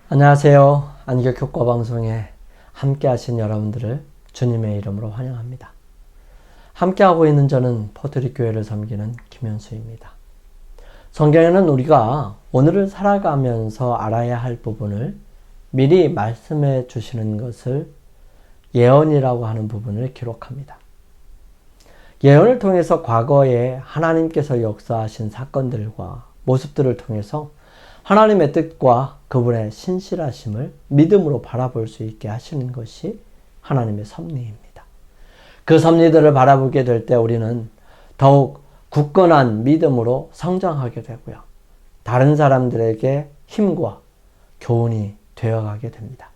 안녕하세요. 안격효과방송에 함께하신 여러분들을 주님의 이름으로 환영합니다. 함께하고 있는 저는 포트리교회를 섬기는 김현수입니다. 성경에는 우리가 오늘을 살아가면서 알아야 할 부분을 미리 말씀해 주시는 것을 예언이라고 하는 부분을 기록합니다. 예언을 통해서 과거에 하나님께서 역사하신 사건들과 모습들을 통해서 하나님의 뜻과 그분의 신실하심을 믿음으로 바라볼 수 있게 하시는 것이 하나님의 섭리입니다. 그 섭리들을 바라보게 될 때 우리는 더욱 굳건한 믿음으로 성장하게 되고요. 다른 사람들에게 힘과 교훈이 되어가게 됩니다.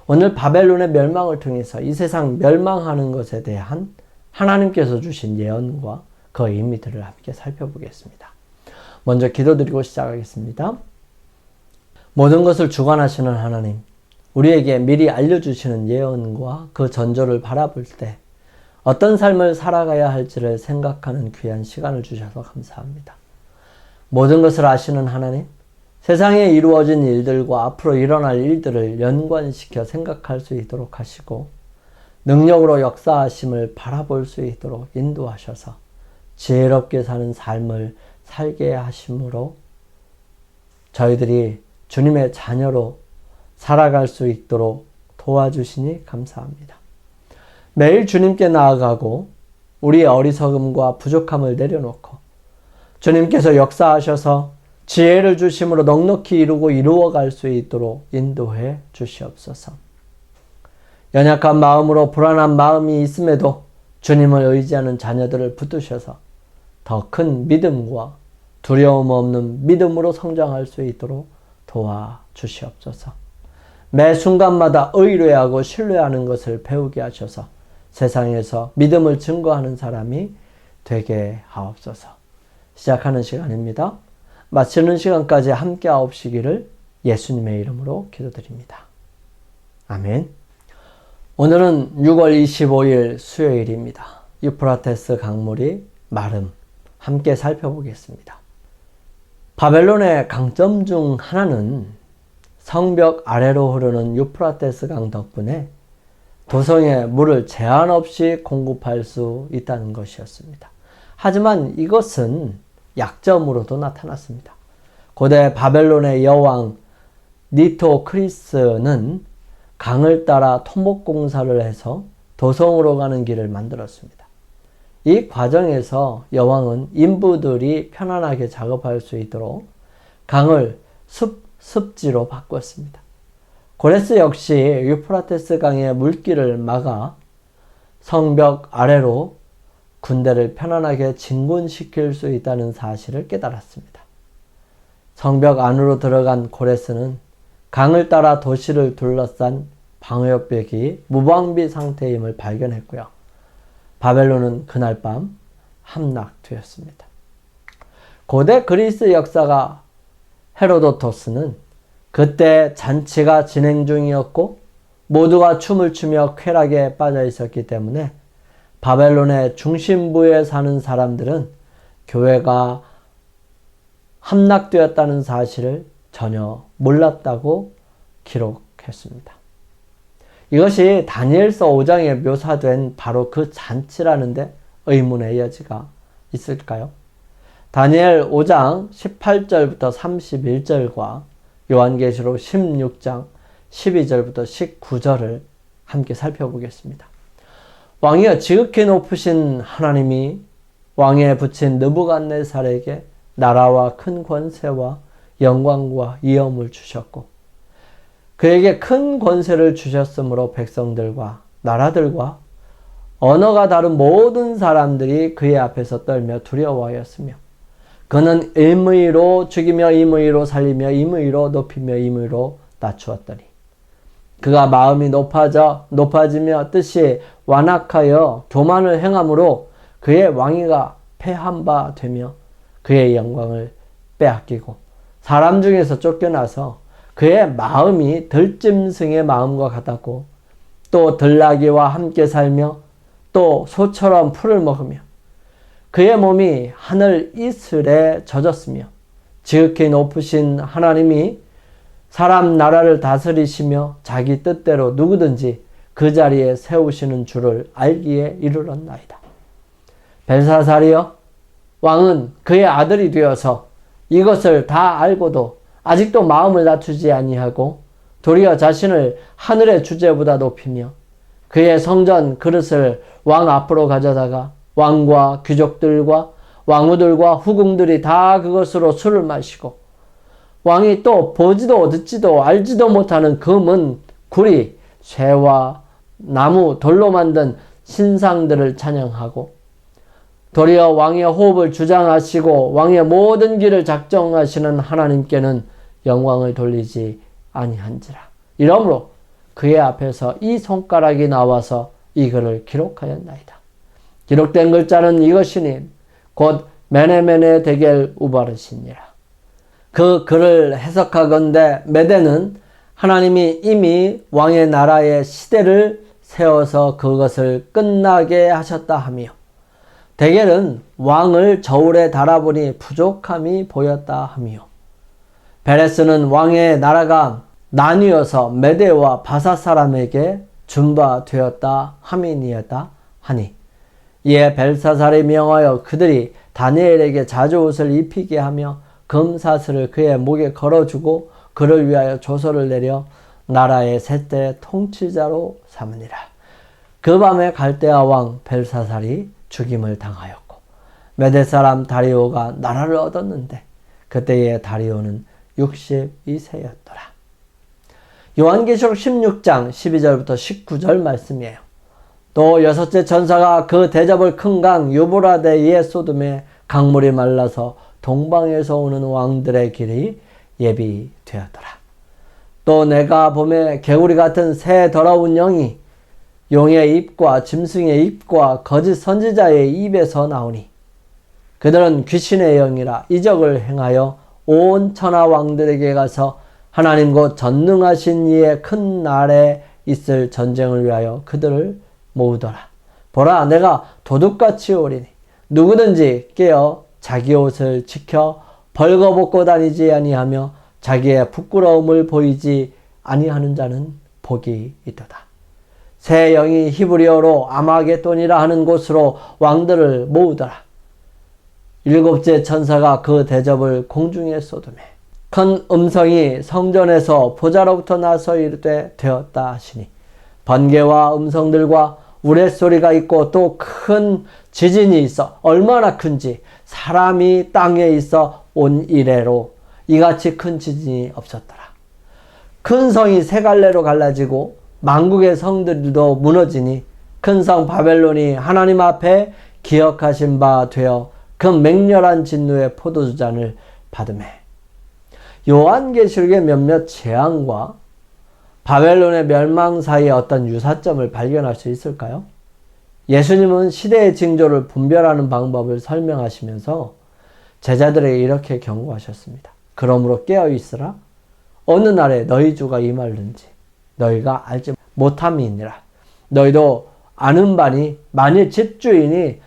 오늘 바벨론의 멸망을 통해서 이 세상 멸망하는 것에 대한 하나님께서 주신 예언과 그 의미들을 함께 살펴보겠습니다. 먼저 기도드리고 시작하겠습니다. 모든 것을 주관하시는 하나님, 우리에게 미리 알려주시는 예언과 그 전조를 바라볼 때 어떤 삶을 살아가야 할지를 생각하는 귀한 시간을 주셔서 감사합니다. 모든 것을 아시는 하나님, 세상에 이루어진 일들과 앞으로 일어날 일들을 연관시켜 생각할 수 있도록 하시고 능력으로 역사하심을 바라볼 수 있도록 인도하셔서 지혜롭게 사는 삶을 살게 하심으로 저희들이 주님의 자녀로 살아갈 수 있도록 도와주시니 감사합니다. 매일 주님께 나아가고 우리의 어리석음과 부족함을 내려놓고 주님께서 역사하셔서 지혜를 주심으로 넉넉히 이루고 이루어갈 수 있도록 인도해 주시옵소서. 연약한 마음으로 불안한 마음이 있음에도 주님을 의지하는 자녀들을 붙드셔서 더 큰 믿음과 두려움 없는 믿음으로 성장할 수 있도록 도와주시옵소서. 매 순간마다 의뢰하고 신뢰하는 것을 배우게 하셔서 세상에서 믿음을 증거하는 사람이 되게 하옵소서. 시작하는 시간입니다. 마치는 시간까지 함께 하옵시기를 예수님의 이름으로 기도드립니다. 아멘. 오늘은 6월 25일 수요일입니다. 유프라테스 강물이 마름 함께 살펴보겠습니다. 바벨론의 강점 중 하나는 성벽 아래로 흐르는 유프라테스 강 덕분에 도성에 물을 제한 없이 공급할 수 있다는 것이었습니다. 하지만 이것은 약점으로도 나타났습니다. 고대 바벨론의 여왕 니토크리스는 강을 따라 토목공사를 해서 도성으로 가는 길을 만들었습니다. 이 과정에서 여왕은 인부들이 편안하게 작업할 수 있도록 강을 습지로 바꿨습니다. 고레스 역시 유프라테스 강의 물길을 막아 성벽 아래로 군대를 편안하게 진군시킬 수 있다는 사실을 깨달았습니다. 성벽 안으로 들어간 고레스는 강을 따라 도시를 둘러싼 방어벽이 무방비 상태임을 발견했고요. 바벨론은 그날 밤 함락되었습니다. 고대 그리스 역사가 헤로도토스는 그때 잔치가 진행 중이었고 모두가 춤을 추며 쾌락에 빠져 있었기 때문에 바벨론의 중심부에 사는 사람들은 교회가 함락되었다는 사실을 전혀 몰랐다고 기록했습니다. 이것이 다니엘서 5장에 묘사된 바로 그 잔치라는데 의문의 여지가 있을까요? 다니엘 5장 18절부터 31절과 요한계시록 16장 12절부터 19절을 함께 살펴보겠습니다. 왕이여 지극히 높으신 하나님이 왕에 붙인 느부갓네살에게 나라와 큰 권세와 영광과 위엄을 주셨고 그에게 큰 권세를 주셨으므로 백성들과 나라들과 언어가 다른 모든 사람들이 그의 앞에서 떨며 두려워하였으며 그는 임의로 죽이며 임의로 살리며 임의로 높이며 임의로 낮추었더니 그가 마음이 높아지며 뜻이 완악하여 교만을 행함으로 그의 왕위가 패한 바 되며 그의 영광을 빼앗기고 사람 중에서 쫓겨나서 그의 마음이 들짐승의 마음과 같았고 또 들나귀와 함께 살며 또 소처럼 풀을 먹으며 그의 몸이 하늘 이슬에 젖었으며 지극히 높으신 하나님이 사람 나라를 다스리시며 자기 뜻대로 누구든지 그 자리에 세우시는 줄을 알기에 이르렀나이다. 벨사살이여, 왕은 그의 아들이 되어서 이것을 다 알고도 아직도 마음을 낮추지 아니하고 도리어 자신을 하늘의 주제보다 높이며 그의 성전 그릇을 왕 앞으로 가져다가 왕과 귀족들과 왕후들과 후궁들이 다 그것으로 술을 마시고 왕이 또 보지도 듣지도 알지도 못하는 금은 구리, 쇠와 나무, 돌로 만든 신상들을 찬양하고 도리어 왕의 호흡을 주장하시고 왕의 모든 길을 작정하시는 하나님께는 영광을 돌리지 아니한지라. 이러므로 그의 앞에서 이 손가락이 나와서 이 글을 기록하였나이다. 기록된 글자는 이것이니 곧 메네메네 데겔 우바르시니라. 그 글을 해석하건대 메데는 하나님이 이미 왕의 나라의 시대를 세워서 그것을 끝나게 하셨다 하며, 데겔은 왕을 저울에 달아보니 부족함이 보였다 하며, 베레스는 왕의 나라가 나뉘어서 메데와 바사 사람에게 준바되었다 함이니었다 하니, 이에 벨사살이 명하여 그들이 다니엘에게 자주옷을 입히게 하며 금사슬을 그의 목에 걸어주고 그를 위하여 조서를 내려 나라의 셋째 통치자로 삼으니라. 그 밤에 갈대아 왕 벨사살이 죽임을 당하였고 메대 사람 다리오가 나라를 얻었는데 그때의 다리오는 62세였더라. 요한계시록 16장 12절부터 19절 말씀이에요. 또 여섯째 천사가 그 대접을 큰 강 유브라데에 쏟음에 강물이 말라서 동방에서 오는 왕들의 길이 예비되었더라. 또 내가 봄에 개구리 같은 새 더러운 영이 용의 입과 짐승의 입과 거짓 선지자의 입에서 나오니 그들은 귀신의 영이라 이적을 행하여 온 천하 왕들에게 가서 하나님 곧 전능하신 이의 큰 날에 있을 전쟁을 위하여 그들을 모으더라. 보라, 내가 도둑같이 오리니 누구든지 깨어 자기 옷을 지켜 벌거벗고 다니지 아니하며 자기의 부끄러움을 보이지 아니하는 자는 복이 있도다. 새 영이 히브리어로 아마겟돈이라 하는 곳으로 왕들을 모으더라. 일곱째 천사가 그 대접을 공중에 쏟으매 큰 음성이 성전에서 보좌로부터 나서 이르되 되었다 하시니 번개와 음성들과 우레소리가 있고 또 큰 지진이 있어 얼마나 큰지 사람이 땅에 있어 온 이래로 이같이 큰 지진이 없었더라. 큰 성이 세 갈래로 갈라지고 만국의 성들도 무너지니 큰 성 바벨론이 하나님 앞에 기억하신 바 되어 그 맹렬한 진노의 포도주잔을 받으매. 요한계시록의 몇몇 재앙과 바벨론의 멸망 사이에 어떤 유사점을 발견할 수 있을까요? 예수님은 시대의 징조를 분별하는 방법을 설명하시면서 제자들에게 이렇게 경고하셨습니다. 그러므로 깨어있으라. 어느 날에 너희 주가 임하는지 너희가 알지 못함이니라. 너희도 아는 바니 만일 집주인이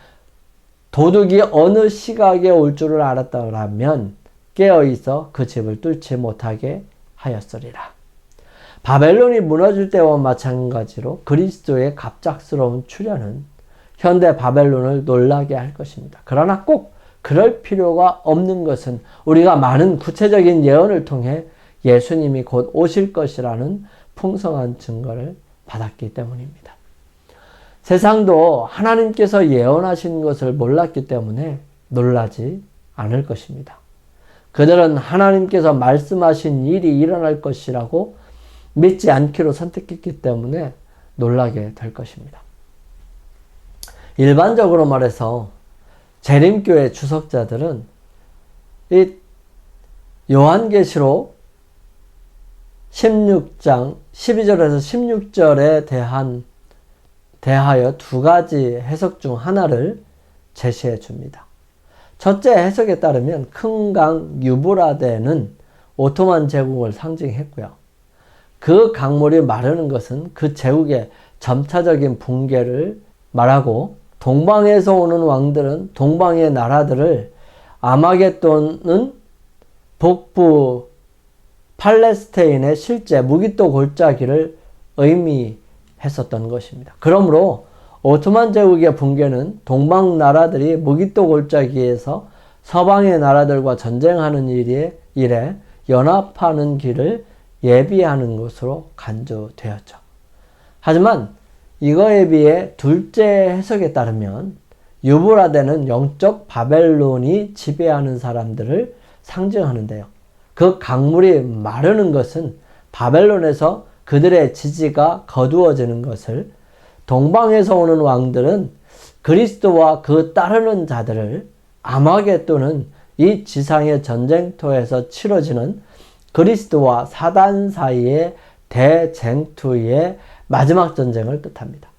도둑이 어느 시각에 올 줄을 알았더라면 깨어있어 그 집을 뚫지 못하게 하였으리라. 바벨론이 무너질 때와 마찬가지로 그리스도의 갑작스러운 출현은 현대 바벨론을 놀라게 할 것입니다. 그러나 꼭 그럴 필요가 없는 것은 우리가 많은 구체적인 예언을 통해 예수님이 곧 오실 것이라는 풍성한 증거를 받았기 때문입니다. 세상도 하나님께서 예언하신 것을 몰랐기 때문에 놀라지 않을 것입니다. 그들은 하나님께서 말씀하신 일이 일어날 것이라고 믿지 않기로 선택했기 때문에 놀라게 될 것입니다. 일반적으로 말해서 재림교회 주석자들은 이 요한계시록 16장 12절에서 16절에 대하여 두 가지 해석 중 하나를 제시해 줍니다. 첫째 해석에 따르면 큰 강 유브라데는 오토만 제국을 상징했고요. 그 강물이 마르는 것은 그 제국의 점차적인 붕괴를 말하고 동방에서 오는 왕들은 동방의 나라들을 아마겟돈은 북부 팔레스타인의 실제 무기토 골짜기를 의미했었던 것입니다. 그러므로 오토만 제국의 붕괴는 동방 나라들이 무기토 골짜기에서 서방의 나라들과 전쟁하는 일에 연합하는 길을 예비하는 것으로 간주되었죠. 하지만 이거에 비해 둘째 해석에 따르면 유브라데는 영적 바벨론이 지배하는 사람들을 상징하는데요. 그 강물이 마르는 것은 바벨론에서 그들의 지지가 거두어지는 것을, 동방에서 오는 왕들은 그리스도와 그 따르는 자들을, 아마겟돈은 이 지상의 전쟁터에서 치러지는 그리스도와 사단 사이의 대쟁투의 마지막 전쟁을 뜻합니다.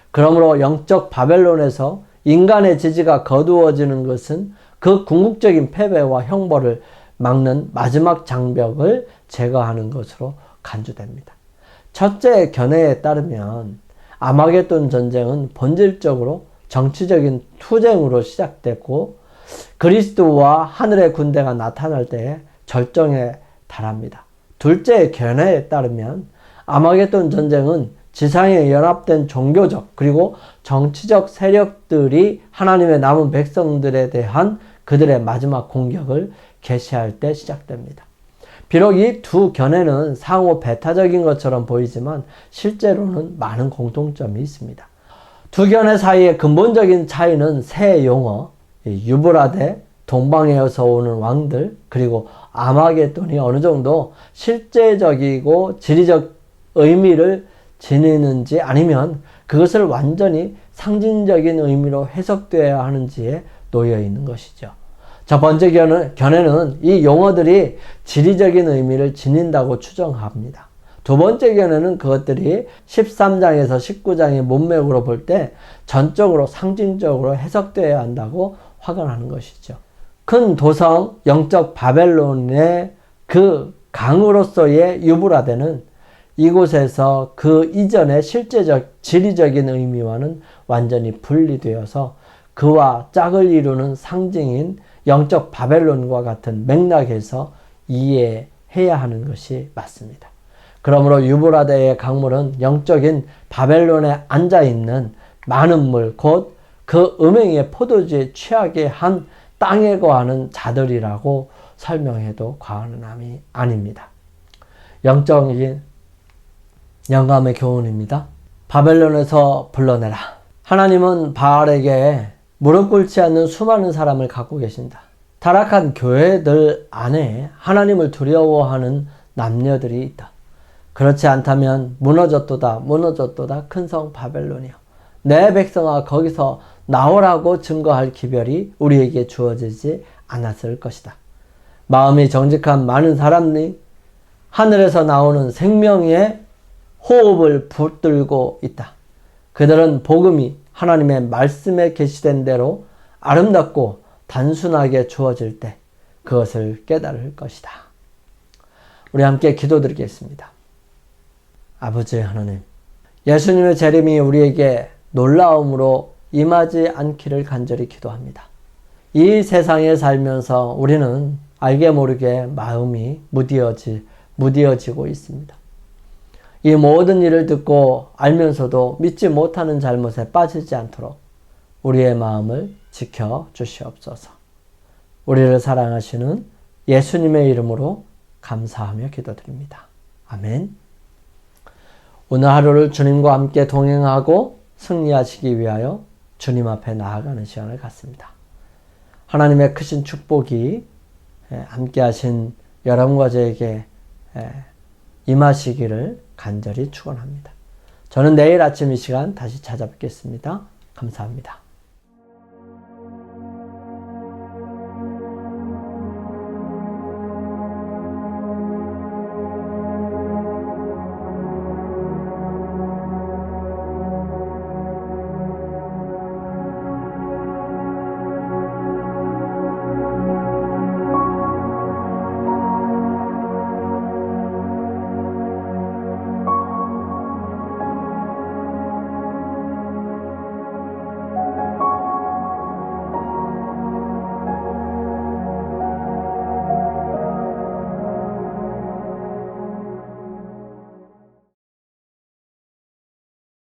그러므로 영적 바벨론에서 인간의 지지가 거두어지는 것은 그 궁극적인 패배와 형벌을 막는 마지막 장벽을 제거하는 것으로 간주됩니다. 첫째 견해에 따르면 아마겟돈 전쟁은 본질적으로 정치적인 투쟁으로 시작됐고 그리스도와 하늘의 군대가 나타날 때에 절정에 달합니다. 둘째 견해에 따르면 아마겟돈 전쟁은 지상에 연합된 종교적 그리고 정치적 세력들이 하나님의 남은 백성들에 대한 그들의 마지막 공격을 개시할 때 시작됩니다. 비록 이 두 견해는 상호 배타적인 것처럼 보이지만 실제로는 많은 공통점이 있습니다. 두 견해 사이의 근본적인 차이는 세 용어, 유브라데, 동방에서 오는 왕들, 그리고 아마겟돈이 어느 정도 실제적이고 지리적 의미를 지니는지 아니면 그것을 완전히 상징적인 의미로 해석되어야 하는지에 놓여 있는 것이죠. 첫 번째 견해는 이 용어들이 지리적인 의미를 지닌다고 추정합니다. 두 번째 견해는 그것들이 13장에서 19장의 문맥으로 볼 때 전적으로 상징적으로 해석되어야 한다고 확언하는 것이죠. 큰 도성 영적 바벨론의 그 강으로서의 유브라데는 이곳에서 그 이전의 실제적 지리적인 의미와는 완전히 분리되어서 그와 짝을 이루는 상징인 영적 바벨론과 같은 맥락에서 이해해야 하는 것이 맞습니다. 그러므로 유브라데의 강물은 영적인 바벨론에 앉아있는 많은 물, 곧 그 음행의 포도주에 취하게 한 땅에 거하는 자들이라고 설명해도 과언은 아닙니다. 영적인 영감의 교훈입니다. 바벨론에서 불러내라. 하나님은 바알에게 무릎 꿇지 않는 수많은 사람을 갖고 계신다. 타락한 교회들 안에 하나님을 두려워하는 남녀들이 있다. 그렇지 않다면 무너졌도다 큰 성 바벨론이여, 내 백성아 거기서 나오라고 증거할 기별이 우리에게 주어지지 않았을 것이다. 마음이 정직한 많은 사람이 하늘에서 나오는 생명의 호흡을 붙들고 있다. 그들은 복음이 하나님의 말씀에 계시된 대로 아름답고 단순하게 주어질 때 그것을 깨달을 것이다. 우리 함께 기도드리겠습니다. 아버지 하나님, 예수님의 재림이 우리에게 놀라움으로 임하지 않기를 간절히 기도합니다. 이 세상에 살면서 우리는 알게 모르게 마음이 무디어지고 있습니다. 이 모든 일을 듣고 알면서도 믿지 못하는 잘못에 빠지지 않도록 우리의 마음을 지켜 주시옵소서. 우리를 사랑하시는 예수님의 이름으로 감사하며 기도드립니다. 아멘. 오늘 하루를 주님과 함께 동행하고 승리하시기 위하여 주님 앞에 나아가는 시간을 갖습니다. 하나님의 크신 축복이 함께 하신 여러분과 저에게 임하시기를 간절히 축원합니다. 저는 내일 아침 이 시간 다시 찾아뵙겠습니다. 감사합니다.